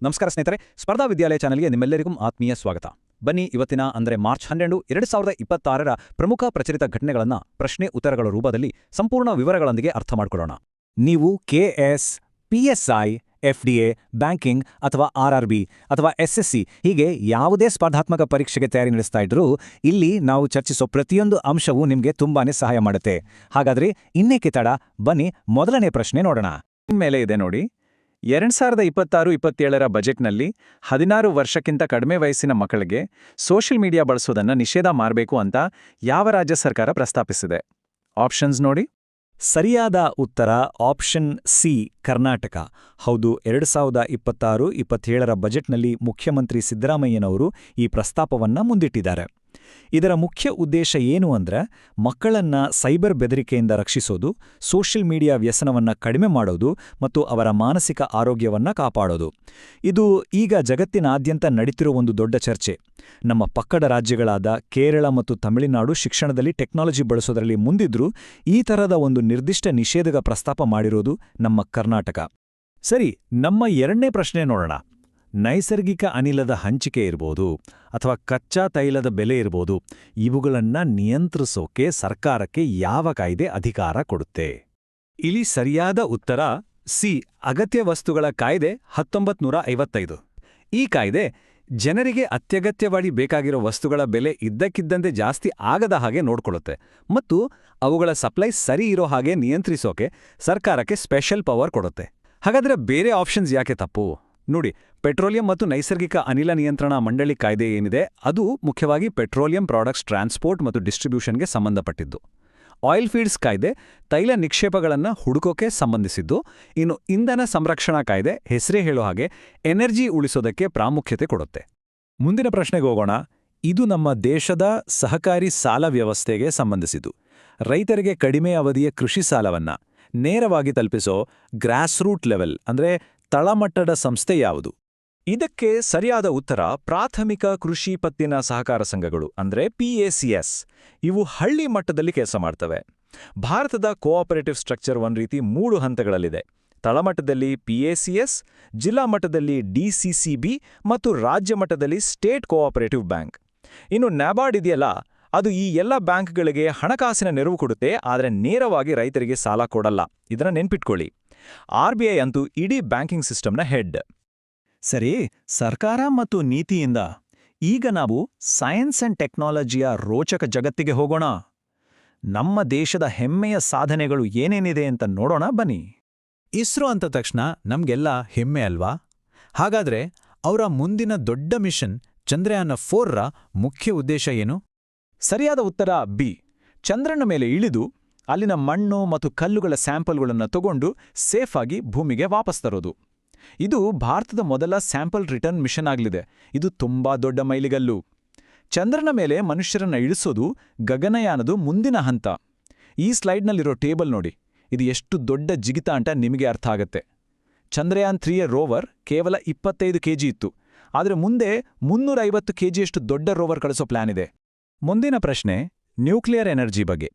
ನಮಸ್ಕಾರ ಸ್ನೇಹಿತರೆ, ಸ್ಪರ್ಧಾ ವಿದ್ಯಾಲಯ ಚಾನೆಲ್ಗೆ ನಿಮ್ಮೆಲ್ಲರಿಗೂ ಆತ್ಮೀಯ ಸ್ವಾಗತ. ಬನ್ನಿ ಇವತ್ತಿನ ಅಂದರೆ ಮಾರ್ಚ್ 12, 2026ರ ಪ್ರಮುಖ ಪ್ರಚಲಿತ ಘಟನೆಗಳನ್ನು ಪ್ರಶ್ನೆ ಉತ್ತರಗಳ ರೂಪದಲ್ಲಿ ಸಂಪೂರ್ಣ ವಿವರಗಳೊಂದಿಗೆ ಅರ್ಥ ಮಾಡಿಕೊಳ್ಳೋಣ. ನೀವು KS, PSI, FDA, ಬ್ಯಾಂಕಿಂಗ್ ಅಥವಾ RRB ಅಥವಾ SSC ಹೀಗೆ ಯಾವುದೇ ಸ್ಪರ್ಧಾತ್ಮಕ ಪರೀಕ್ಷೆಗೆ ತಯಾರಿ ನಡೆಸ್ತಾ ಇದ್ರೂ ಇಲ್ಲಿ ನಾವು ಚರ್ಚಿಸೋ ಪ್ರತಿಯೊಂದು ಅಂಶವೂ ನಿಮಗೆ ತುಂಬಾನೇ ಸಹಾಯ ಮಾಡುತ್ತೆ. ಹಾಗಾದ್ರೆ ಇನ್ನೇಕೆ ತಡ, ಬನ್ನಿ ಮೊದಲನೇ ಪ್ರಶ್ನೆ ನೋಡೋಣ. ಮೇಲೆ ಇದೆ ನೋಡಿ. 2026-27ರ ಬಜೆಟ್ನಲ್ಲಿ 16 ವರ್ಷಕ್ಕಿಂತ ಕಡಿಮೆ ವಯಸ್ಸಿನ ಮಕ್ಕಳಿಗೆ ಸೋಷಿಯಲ್ ಮೀಡಿಯಾ ಬಳಸೋದನ್ನು ನಿಷೇಧ ಮಾಡಬೇಕು ಅಂತ ಯಾವ ರಾಜ್ಯ ಸರ್ಕಾರ ಪ್ರಸ್ತಾಪಿಸಿದೆ? ಆಪ್ಷನ್ಸ್ ನೋಡಿ. ಸರಿಯಾದ ಉತ್ತರ ಆಪ್ಷನ್ ಸಿ, ಕರ್ನಾಟಕ. ಹೌದು, 2026-27ರ ಬಜೆಟ್ನಲ್ಲಿ ಮುಖ್ಯಮಂತ್ರಿ ಸಿದ್ದರಾಮಯ್ಯನವರು ಈ ಪ್ರಸ್ತಾಪವನ್ನ ಮುಂದಿಟ್ಟಿದ್ದಾರೆ. ಇದರ ಮುಖ್ಯ ಉದ್ದೇಶ ಏನು ಅಂದ್ರೆ ಮಕ್ಕಳನ್ನ ಸೈಬರ್ ಬೆದರಿಕೆಯಿಂದ ರಕ್ಷಿಸೋದು, ಸೋಷಿಯಲ್ ಮೀಡಿಯಾ ವ್ಯಸನವನ್ನ ಕಡಿಮೆ ಮಾಡೋದು ಮತ್ತು ಅವರ ಮಾನಸಿಕ ಆರೋಗ್ಯವನ್ನ ಕಾಪಾಡೋದು. ಇದು ಈಗ ಜಗತ್ತಿನಾದ್ಯಂತ ನಡೀತಿರೋ ಒಂದು ದೊಡ್ಡ ಚರ್ಚೆ. ನಮ್ಮ ಪಕ್ಕದ ರಾಜ್ಯಗಳಾದ ಕೇರಳ ಮತ್ತು ತಮಿಳುನಾಡು ಶಿಕ್ಷಣದಲ್ಲಿ ಟೆಕ್ನಾಲಜಿ ಬಳಸೋದ್ರಲ್ಲಿ ಮುಂದಿದ್ರೂ ಈ ಥರದ ಒಂದು ನಿರ್ದಿಷ್ಟ ನಿಷೇಧದ ಪ್ರಸ್ತಾಪ ಮಾಡಿರೋದು ನಮ್ಮ ಕರ್ನಾಟಕ. ಸರಿ, ನಮ್ಮ ಎರಡನೇ ಪ್ರಶ್ನೆ ನೋಡೋಣ. ನೈಸರ್ಗಿಕ ಅನಿಲದ ಹಂಚಿಕೆ ಇರ್ಬೋದು ಅಥವಾ ಕಚ್ಚಾ ತೈಲದ ಬೆಲೆ ಇರ್ಬೋದು, ಇವುಗಳನ್ನ ನಿಯಂತ್ರಿಸೋಕೆ ಸರ್ಕಾರಕ್ಕೆ ಯಾವ ಕಾಯ್ದೆ ಅಧಿಕಾರ ಕೊಡುತ್ತೆ? ಇಲ್ಲಿ ಸರಿಯಾದ ಉತ್ತರ ಸಿ, ಅಗತ್ಯ ವಸ್ತುಗಳ ಕಾಯ್ದೆ 1955. ಈ ಕಾಯ್ದೆ ಜನರಿಗೆ ಅತ್ಯಗತ್ಯವಾಗಿ ಬೇಕಾಗಿರೋ ವಸ್ತುಗಳ ಬೆಲೆ ಇದ್ದಕ್ಕಿದ್ದಂತೆ ಜಾಸ್ತಿ ಆಗದ ಹಾಗೆ ನೋಡ್ಕೊಳ್ಳುತ್ತೆ ಮತ್ತು ಅವುಗಳ ಸಪ್ಲೈ ಸರಿ ಇರೋ ಹಾಗೆ ನಿಯಂತ್ರಿಸೋಕೆ ಸರ್ಕಾರಕ್ಕೆ ಸ್ಪೆಷಲ್ ಪವರ್ ಕೊಡುತ್ತೆ. ಹಾಗಾದ್ರೆ ಬೇರೆ ಆಪ್ಷನ್ಸ್ ಯಾಕೆ ತಪ್ಪು? ನೋಡಿ, ಪೆಟ್ರೋಲಿಯಂ ಮತ್ತು ನೈಸರ್ಗಿಕ ಅನಿಲ ನಿಯಂತ್ರಣ ಮಂಡಳಿ ಕಾಯ್ದೆ ಏನಿದೆ ಅದು ಮುಖ್ಯವಾಗಿ ಪೆಟ್ರೋಲಿಯಂ ಪ್ರಾಡಕ್ಟ್ಸ್ ಟ್ರಾನ್ಸ್ಪೋರ್ಟ್ ಮತ್ತು ಡಿಸ್ಟ್ರಿಬ್ಯೂಷನ್ಗೆ ಸಂಬಂಧಪಟ್ಟಿದ್ದು. ಆಯಿಲ್ ಫೀಡ್ಸ್ ಕಾಯ್ದೆ ತೈಲ ನಿಕ್ಷೇಪಗಳನ್ನು ಹುಡುಕೋಕೆ ಸಂಬಂಧಿಸಿದ್ದು. ಇನ್ನು ಇಂಧನ ಸಂರಕ್ಷಣಾ ಕಾಯ್ದೆ ಹೆಸರೇ ಹೇಳೋ ಹಾಗೆ ಎನರ್ಜಿ ಉಳಿಸೋದಕ್ಕೆ ಪ್ರಾಮುಖ್ಯತೆ ಕೊಡುತ್ತೆ. ಮುಂದಿನ ಪ್ರಶ್ನೆಗೆ ಹೋಗೋಣ. ಇದು ನಮ್ಮ ದೇಶದ ಸಹಕಾರಿ ಸಾಲ ವ್ಯವಸ್ಥೆಗೆ ಸಂಬಂಧಿಸಿದ್ದು. ರೈತರಿಗೆ ಕಡಿಮೆ ಅವಧಿಯ ಕೃಷಿ ಸಾಲವನ್ನ ನೇರವಾಗಿ ತಲುಪಿಸೋ ಗ್ರಾಸ್ ರೂಟ್ ಲೆವೆಲ್ ಅಂದ್ರೆ ತಳಮಟ್ಟದ ಸಂಸ್ಥೆ ಯಾವುದು? ಇದಕ್ಕೆ ಸರಿಯಾದ ಉತ್ತರ ಪ್ರಾಥಮಿಕ ಕೃಷಿ ಪತ್ತಿನ ಸಹಕಾರ ಸಂಘಗಳು ಅಂದ್ರೆ PACS. ಇವು ಹಳ್ಳಿ ಮಟ್ಟದಲ್ಲಿ ಕೆಲಸ ಮಾಡ್ತವೆ. ಭಾರತದ ಕೋಆಪರೇಟಿವ್ ಸ್ಟ್ರಕ್ಚರ್ ಒಂದು ರೀತಿ 3 ಹಂತಗಳಲ್ಲಿದೆ. ತಳಮಟ್ಟದಲ್ಲಿ PACS, ಜಿಲ್ಲಾ ಮಟ್ಟದಲ್ಲಿ DCCB ಮತ್ತು ರಾಜ್ಯ ಮಟ್ಟದಲ್ಲಿ ಸ್ಟೇಟ್ ಕೋಆಪರೇಟಿವ್ ಬ್ಯಾಂಕ್. ಇನ್ನು NABARD ಇದೆಯಲ್ಲ, ಅದು ಈ ಎಲ್ಲ ಬ್ಯಾಂಕ್ಗಳಿಗೆ ಹಣಕಾಸಿನ ನೆರವು ಕೊಡುತ್ತೆ, ಆದರೆ ನೇರವಾಗಿ ರೈತರಿಗೆ ಸಾಲ ಕೊಡಲ್ಲ. ಇದನ್ನ ನೆನ್ಪಿಟ್ಕೊಳ್ಳಿ. RBI ಅಂತೂ ಇಡೀ ಬ್ಯಾಂಕಿಂಗ್ ಸಿಸ್ಟಮ್ನ ಹೆಡ್. ಸರಿ, ಸರ್ಕಾರ ಮತ್ತು ನೀತಿಯಿಂದ ಈಗ ನಾವು ಸೈನ್ಸ್ ಅಂಡ್ ಟೆಕ್ನಾಲಜಿಯ ರೋಚಕ ಜಗತ್ತಿಗೆ ಹೋಗೋಣ. ನಮ್ಮ ದೇಶದ ಹೆಮ್ಮೆಯ ಸಾಧನೆಗಳು ಏನೇನಿದೆ ಅಂತ ನೋಡೋಣ ಬನ್ನಿ. ಇಸ್ರೋ ಅಂದ ತಕ್ಷಣ ನಮ್ಗೆಲ್ಲ ಹೆಮ್ಮೆ ಅಲ್ವಾ? ಹಾಗಾದ್ರೆ ಅವರ ಮುಂದಿನ ದೊಡ್ಡ ಮಿಷನ್ ಚಂದ್ರಯಾನ 4ರ ಮುಖ್ಯ ಉದ್ದೇಶ ಏನು? ಸರಿಯಾದ ಉತ್ತರ ಬಿ, ಚಂದ್ರನ ಮೇಲೆ ಇಳಿದು ಅಲ್ಲಿನ ಮಣ್ಣು ಮತ್ತು ಕಲ್ಲುಗಳ ಸ್ಯಾಂಪಲ್ಗಳನ್ನು ತಗೊಂಡು ಸೇಫಾಗಿ ಭೂಮಿಗೆ ವಾಪಸ್ ತರೋದು. ಇದು ಭಾರತದ ಮೊದಲ ಸ್ಯಾಂಪಲ್ ರಿಟರ್ನ್ ಮಿಷನ್ ಆಗಲಿದೆ. ಇದು ತುಂಬಾ ದೊಡ್ಡ ಮೈಲಿಗಲ್ಲು. ಚಂದ್ರನ ಮೇಲೆ ಮನುಷ್ಯರನ್ನ ಇಳಿಸೋದು ಗಗನಯಾನದ ಮುಂದಿನ ಹಂತ. ಈ ಸ್ಲೈಡ್ನಲ್ಲಿರೋ ಟೇಬಲ್ ನೋಡಿ, ಇದು ಎಷ್ಟು ದೊಡ್ಡ ಜಿಗಿತ ಅಂತ ನಿಮಗೆ ಅರ್ಥ ಆಗತ್ತೆ. ಚಂದ್ರಯಾನ್ 3ಯ ರೋವರ್ ಕೇವಲ 25 kg ಇತ್ತು, ಆದರೆ ಮುಂದೆ 350 kgಯಷ್ಟು ದೊಡ್ಡ ರೋವರ್ ಕಳಿಸೋ ಪ್ಲಾನ್ ಇದೆ. ಮುಂದಿನ ಪ್ರಶ್ನೆ ನ್ಯೂಕ್ಲಿಯರ್ ಎನರ್ಜಿ ಬಗ್ಗೆ.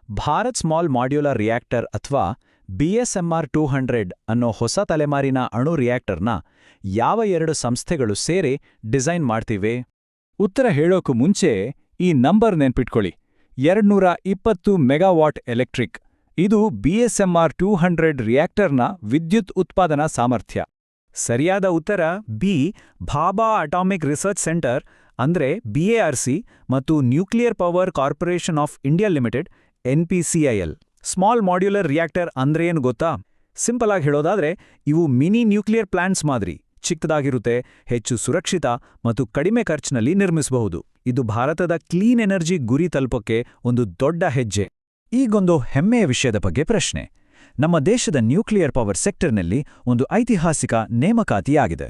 ಭಾರತ್ ಸ್ಮಾಲ್ ಮಾಡ್ಯುಲರ್ ರಿಯಾಕ್ಟರ್ ಅಥವಾ BSMR 200 ಅನ್ನೋ ಹೊಸ ತಲೆಮಾರಿನ ಅಣು ರಿಯಾಕ್ಟರ್ನ ಯಾವ 2 ಸಂಸ್ಥೆಗಳು ಸೇರಿ ಡಿಸೈನ್ ಮಾಡ್ತಿವೆ? ಉತ್ತರ ಹೇಳೋಕು ಮುಂಚೆ ಈ ನಂಬರ್ ನೆನ್ಪಿಟ್ಕೊಳ್ಳಿ. 220 ಮೆಗಾವಾಟ್ ಎಲೆಕ್ಟ್ರಿಕ್. ಇದು BSMR 200 ರಿಯಾಕ್ಟರ್ನ ವಿದ್ಯುತ್ ಉತ್ಪಾದನಾ ಸಾಮರ್ಥ್ಯ. ಸರಿಯಾದ ಉತ್ತರ B, Bhabha atomic research centre ಅಂದ್ರೆ BARC ಮತ್ತು nuclear power corporation of India limited NPCIL. Small modular reactor ಅಂದ್ರೆ ಏನು ಗೊತ್ತಾ? ಸಿಂಪಲ್ ಆಗಿ ಹೇಳೋದಾದ್ರೆ ಇವು ಮಿನಿ ನ್ಯೂಕ್ಲಿಯರ್ ಪ್ಲಾಂಟ್ಸ್ ಮಾದರಿ. ಚಿಕ್ಕದಾಗಿರುತ್ತೆ, ಹೆಚ್ಚು ಸುರಕ್ಷಿತ ಮತ್ತು ಕಡಿಮೆ ಖರ್ಚಿನಲ್ಲಿ ನಿರ್ಮಿಸಬಹುದು. ಇದು ಭಾರತದ ಕ್ಲೀನ್ ಎನರ್ಜಿ ಗುರಿ ತಲುಪೋಕೆ ಒಂದು ದೊಡ್ಡ ಹೆಜ್ಜೆ. ಈಗೊಂದು ಹೆಮ್ಮೆಯ ವಿಷಯದ ಬಗ್ಗೆ ಪ್ರಶ್ನೆ. ನಮ್ಮ ದೇಶದ ನ್ಯೂಕ್ಲಿಯರ್ ಪವರ್ ಸೆಕ್ಟರ್ನಲ್ಲಿ ಒಂದು ಐತಿಹಾಸಿಕ ನೇಮಕಾತಿಯಾಗಿದೆ.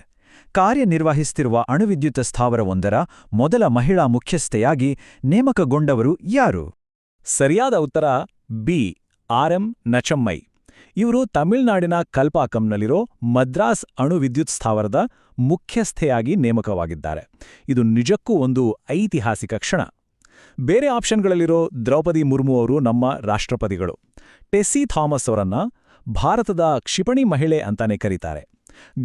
ಕಾರ್ಯನಿರ್ವಹಿಸುತ್ತಿರುವ ಅಣುವಿದ್ಯುತ್ ಸ್ಥಾವರವೊಂದರ ಮೊದಲ ಮಹಿಳಾ ಮುಖ್ಯಸ್ಥೆಯಾಗಿ ನೇಮಕಗೊಂಡವರು ಯಾರು? ಸರಿಯಾದ ಉತ್ತರ ಬಿ, RM ನಚಮ್ಮೈ. ಇವರು ತಮಿಳುನಾಡಿನ ಕಲ್ಪಾಕಂನಲ್ಲಿರೋ ಮದ್ರಾಸ್ ಅಣು ವಿದ್ಯುತ್ ಸ್ಥಾವರದ ಮುಖ್ಯಸ್ಥೆಯಾಗಿ ನೇಮಕವಾಗಿದ್ದಾರೆ. ಇದು ನಿಜಕ್ಕೂ ಒಂದು ಐತಿಹಾಸಿಕ ಕ್ಷಣ. ಬೇರೆ ಆಪ್ಷನ್ಗಳಲ್ಲಿರೋ ದ್ರೌಪದಿ ಮುರ್ಮು ಅವರು ನಮ್ಮ ರಾಷ್ಟ್ರಪತಿಗಳು. ಟೆಸ್ಸಿ ಥಾಮಸ್ ಅವರನ್ನ ಭಾರತದ ಕ್ಷಿಪಣಿ ಮಹಿಳೆ ಅಂತಾನೆ ಕರೀತಾರೆ.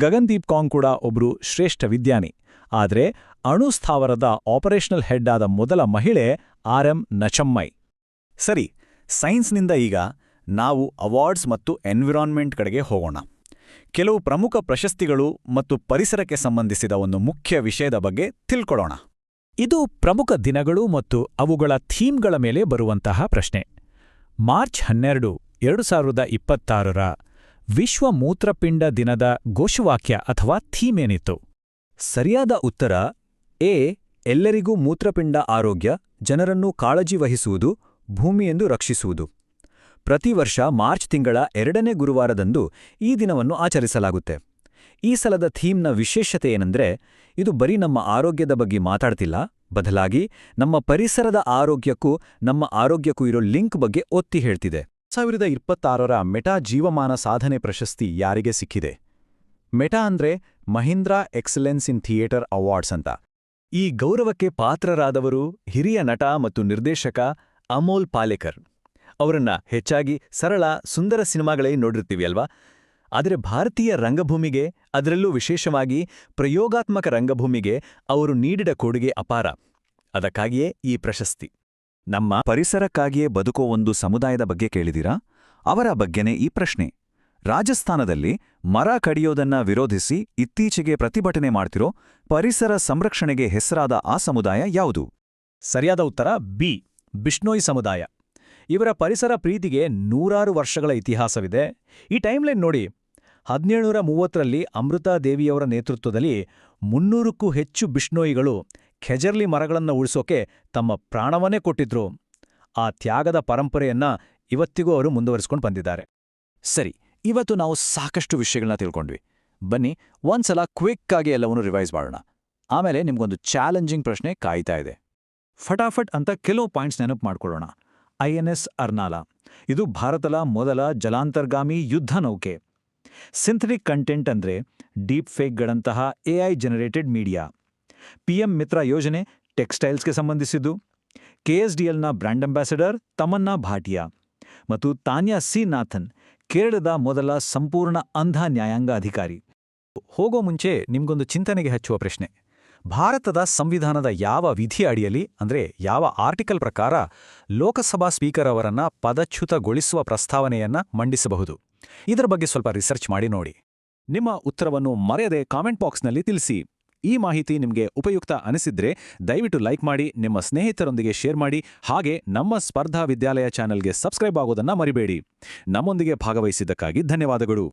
ಗಗನ್ದೀಪ್ ಕಾಂಗ್ ಕೂಡ ಒಬ್ರು ಶ್ರೇಷ್ಠ ವಿಜ್ಞಾನಿ. ಆದರೆ ಅಣು ಸ್ಥಾವರದ ಆಪರೇಷನಲ್ ಹೆಡ್ ಆದ ಮೊದಲ ಮಹಿಳೆ ಆರ್.ಎಂ. ನಚಮ್ಮೈ. ಸರಿ, ಸೈನ್ಸ್ನಿಂದ ಈಗ ನಾವು ಅವಾರ್ಡ್ಸ್ ಮತ್ತು ಎನ್ವಿರಾನ್ಮೆಂಟ್ ಕಡೆಗೆ ಹೋಗೋಣ. ಕೆಲವು ಪ್ರಮುಖ ಪ್ರಶಸ್ತಿಗಳು ಮತ್ತು ಪರಿಸರಕ್ಕೆ ಸಂಬಂಧಿಸಿದ ಒಂದು ಮುಖ್ಯ ವಿಷಯದ ಬಗ್ಗೆ ತಿಳ್ಕೊಳ್ಳೋಣ. ಇದು ಪ್ರಮುಖ ದಿನಗಳು ಮತ್ತು ಅವುಗಳ ಥೀಮ್ಗಳ ಮೇಲೆ ಬರುವಂತಹ ಪ್ರಶ್ನೆ. ಮಾರ್ಚ್ 12, 2026ರ ವಿಶ್ವ ಮೂತ್ರಪಿಂಡ ದಿನದ ಘೋಷವಾಕ್ಯ ಅಥವಾ ಥೀಮ್ ಏನಿತ್ತು? ಸರಿಯಾದ ಉತ್ತರ ಎ. ಎಲ್ಲರಿಗೂ ಮೂತ್ರಪಿಂಡ ಆರೋಗ್ಯ, ಜನರನ್ನು ಕಾಳಜಿ ವಹಿಸುವುದು, ಭೂಮಿಯೆಂದು ರಕ್ಷಿಸುವುದು. ಪ್ರತಿ ವರ್ಷ ಮಾರ್ಚ್ ತಿಂಗಳ 2ನೇ ಗುರುವಾರದಂದು ಈ ದಿನವನ್ನು ಆಚರಿಸಲಾಗುತ್ತೆ. ಈ ಸಲದ ಥೀಮ್ನ ವಿಶೇಷತೆ ಏನಂದ್ರೆ, ಇದು ಬರೀ ನಮ್ಮ ಆರೋಗ್ಯದ ಬಗ್ಗೆ ಮಾತಾಡ್ತಿಲ್ಲ, ಬದಲಾಗಿ ನಮ್ಮ ಪರಿಸರದ ಆರೋಗ್ಯಕ್ಕೂ ನಮ್ಮ ಆರೋಗ್ಯಕ್ಕೂ ಇರೋ ಲಿಂಕ್ ಬಗ್ಗೆ ಒತ್ತಿ ಹೇಳ್ತಿದೆ. 2026ರ ಮೆಟಾ ಜೀವಮಾನ ಸಾಧನೆ ಪ್ರಶಸ್ತಿ ಯಾರಿಗೆ ಸಿಕ್ಕಿದೆ? ಮೆಟಾ ಅಂದ್ರೆ Mahindra excellence in theatre awards ಅಂತ. ಈ ಗೌರವಕ್ಕೆ ಪಾತ್ರರಾದವರು ಹಿರಿಯ ನಟ ಮತ್ತು ನಿರ್ದೇಶಕ ಅಮೋಲ್ ಪಾಲೇಕರ್. ಅವರನ್ನ ಹೆಚ್ಚಾಗಿ ಸರಳ, ಸುಂದರ ಸಿನಿಮಾಗಳೇ ನೋಡಿರ್ತೀವಿ ಅಲ್ವಾ? ಆದರೆ ಭಾರತೀಯ ರಂಗಭೂಮಿಗೆ, ಅದರಲ್ಲೂ ವಿಶೇಷವಾಗಿ ಪ್ರಯೋಗಾತ್ಮಕ ರಂಗಭೂಮಿಗೆ ಅವರು ನೀಡಿದ ಕೊಡುಗೆ ಅಪಾರ. ಅದಕ್ಕಾಗಿಯೇ ಈ ಪ್ರಶಸ್ತಿ. ನಮ್ಮ ಪರಿಸರಕ್ಕಾಗಿಯೇ ಬದುಕೋ ಒಂದು ಸಮುದಾಯದ ಬಗ್ಗೆ ಕೇಳಿದಿರಾ? ಅವರ ಬಗ್ಗೆನೇ ಈ ಪ್ರಶ್ನೆ. ರಾಜಸ್ಥಾನದಲ್ಲಿ ಮರ ಕಡಿಯೋದನ್ನ ವಿರೋಧಿಸಿ ಇತ್ತೀಚೆಗೆ ಪ್ರತಿಭಟನೆ ಮಾಡ್ತಿರೋ ಪರಿಸರ ಸಂರಕ್ಷಣೆಗೆ ಹೆಸರಾದ ಆ ಸಮುದಾಯ ಯಾವುದು? ಸರಿಯಾದ ಉತ್ತರ ಬಿ. ಬಿಷ್ಣೋಯ್ ಸಮುದಾಯ. ಇವರ ಪರಿಸರ ಪ್ರೀತಿಗೆ ನೂರಾರು ವರ್ಷಗಳ ಇತಿಹಾಸವಿದೆ. ಈ ಟೈಮ್ಲೈನ್ ನೋಡಿ. 1730ರಲ್ಲಿ ಅಮೃತಾದೇವಿಯವರ ನೇತೃತ್ವದಲ್ಲಿ 300ಕ್ಕೂ ಹೆಚ್ಚು ಬಿಷ್ಣೋಯಿಗಳು ಖೆಜರ್ಲಿ ಮರಗಳನ್ನು ಉಳಿಸೋಕೆ ತಮ್ಮ ಪ್ರಾಣವನ್ನೇ ಕೊಟ್ಟಿದ್ರು. ಆ ತ್ಯಾಗದ ಪರಂಪರೆಯನ್ನ ಇವತ್ತಿಗೂ ಅವರು ಮುಂದುವರಿಸ್ಕೊಂಡು ಬಂದಿದ್ದಾರೆ. ಸರಿ, ಇವತ್ತು ನಾವು ಸಾಕಷ್ಟು ವಿಷಯಗಳನ್ನ ತಿಳ್ಕೊಂಡ್ವಿ. ಬನ್ನಿ ಒಂದ್ಸಲ ಕ್ವಿಕ್ ಆಗಿ ಎಲ್ಲವನ್ನೂ ರಿವೈಸ್ ಮಾಡೋಣ. ಆಮೇಲೆ ನಿಮ್ಗೊಂದು ಚಾಲೆಂಜಿಂಗ್ ಪ್ರಶ್ನೆ ಕಾಯ್ತಾ ಇದೆ. ಫಟಾಫಟ್ ಅಂತ ಕೆಲವು ಪಾಯಿಂಟ್ಸ್ ನೆನಪು ಮಾಡ್ಕೊಳ್ಳೋಣ. INS ಅರ್ನಾಲಾ. ಇದು ಭಾರತದ ಮೊದಲ ಜಲಾಂತರ್ಗಾಮಿ ಯುದ್ಧ ನೌಕೆ. ಸಿಂಥೆಟಿಕ್ ಕಂಟೆಂಟ್ ಅಂದ್ರೆ ಡೀಪ್ ಫೇಕ್ಗಳಂತಹ AI generated media. PM Mitra ಯೋಜನೆ ಟೆಕ್ಸ್ಟೈಲ್ಸ್ಗೆ ಸಂಬಂಧಿಸಿದ್ದು. KSDLನ ಬ್ರ್ಯಾಂಡ್ ಅಂಬಾಸಿಡರ್ ತಮನ್ನಾ ಭಾಟಿಯಾ. ಮತ್ತು ತಾನ್ಯಾ ಸಿ ನಾಥನ್, ಕೇರಳದ ಮೊದಲ ಸಂಪೂರ್ಣ ಅಂಧ ನ್ಯಾಯಾಂಗ ಅಧಿಕಾರಿ. ಹೋಗೋ ಮುಂಚೆ ನಿಮ್ಗೊಂದು ಚಿಂತನೆಗೆ ಹಚ್ಚುವ ಪ್ರಶ್ನೆ. ಭಾರತದ ಸಂವಿಧಾನದ ಯಾವ ವಿಧಿ ಅಡಿಯಲ್ಲಿ, ಅಂದ್ರೆ ಯಾವ ಆರ್ಟಿಕಲ್ ಪ್ರಕಾರ ಲೋಕಸಭಾ ಸ್ಪೀಕರ್ ಅವರನ್ನ ಪದಚ್ಯುತಗೊಳಿಸುವ ಪ್ರಸ್ತಾವನೆಯನ್ನ ಮಂಡಿಸಬಹುದು? ಇದರ ಬಗ್ಗೆ ಸ್ವಲ್ಪ ರಿಸರ್ಚ್ ಮಾಡಿ ನೋಡಿ. ನಿಮ್ಮ ಉತ್ತರವನ್ನು ಮರೆಯದೆ ಕಾಮೆಂಟ್ ಬಾಕ್ಸ್ನಲ್ಲಿ ತಿಳಿಸಿ. ಈ ಮಾಹಿತಿ ನಿಮಗೆ ಉಪಯುಕ್ತ ಅನಿಸಿದ್ರೆ ದಯವಿಟ್ಟು ಲೈಕ್ ಮಾಡಿ, ನಿಮ್ಮ ಸ್ನೇಹಿತರೊಂದಿಗೆ ಶೇರ್ ಮಾಡಿ, ಹಾಗೆ ನಮ್ಮ ಸ್ಪರ್ಧಾ ವಿದ್ಯಾಲಯ ಚಾನೆಲ್ಗೆ ಸಬ್ಸ್ಕ್ರೈಬ್ ಆಗೋದನ್ನ ಮರಿಬೇಡಿ. ನಮ್ಮೊಂದಿಗೆ ಭಾಗವಹಿಸಿದ್ದಕ್ಕಾಗಿ ಧನ್ಯವಾದಗಳು.